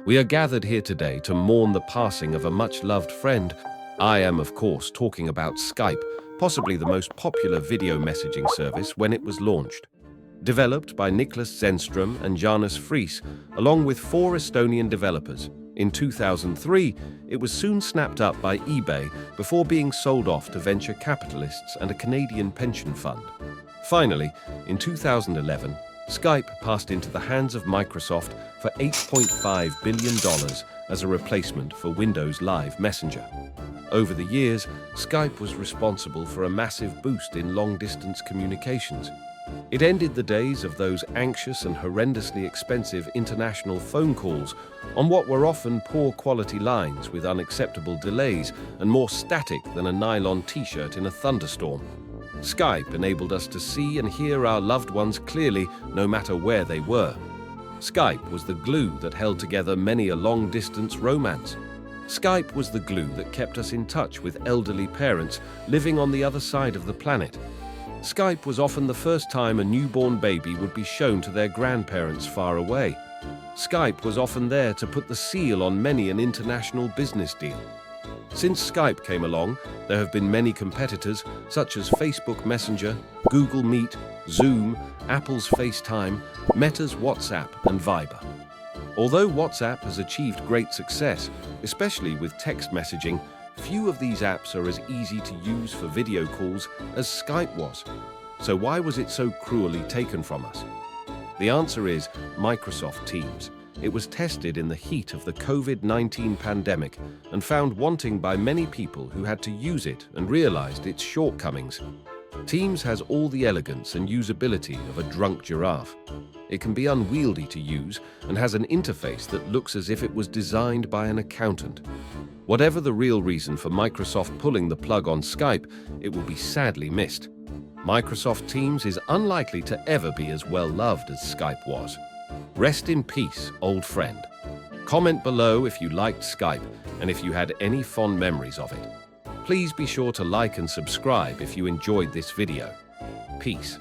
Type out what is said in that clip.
We are gathered here today to mourn the passing of a much-loved friend. I am, of course, talking about Skype, possibly the most popular video messaging service when it was launched. Developed by Niklas Zenström and Janus Friis, along with 4 Estonian developers, in 2003, it was soon snapped up by eBay before being sold off to venture capitalists and a Canadian pension fund. Finally, in 2011, Skype passed into the hands of Microsoft for $8.5 billion as a replacement for Windows Live Messenger. Over the years, Skype was responsible for a massive boost in long-distance communications. It ended the days of those anxious and horrendously expensive international phone calls on what were often poor-quality lines with unacceptable delays and more static than a nylon t-shirt in a thunderstorm. Skype enabled us to see and hear our loved ones clearly, no matter where they were. Skype was the glue that held together many a long-distance romance. Skype was the glue that kept us in touch with elderly parents living on the other side of the planet. Skype was often the first time a newborn baby would be shown to their grandparents far away. Skype was often there to put the seal on many an international business deal. Since Skype came along, there have been many competitors such as Facebook Messenger, Google Meet, Zoom, Apple's FaceTime, Meta's WhatsApp and Viber. Although WhatsApp has achieved great success, especially with text messaging, few of these apps are as easy to use for video calls as Skype was. So why was it so cruelly taken from us? The answer is Microsoft Teams. It was tested in the heat of the COVID-19 pandemic and found wanting by many people who had to use it and realized its shortcomings. Teams has all the elegance and usability of a drunk giraffe. It can be unwieldy to use and has an interface that looks as if it was designed by an accountant. Whatever the real reason for Microsoft pulling the plug on Skype, it will be sadly missed. Microsoft Teams is unlikely to ever be as well loved as Skype was. Rest in peace, old friend. Comment below if you liked Skype and if you had any fond memories of it. Please be sure to like and subscribe if you enjoyed this video. Peace.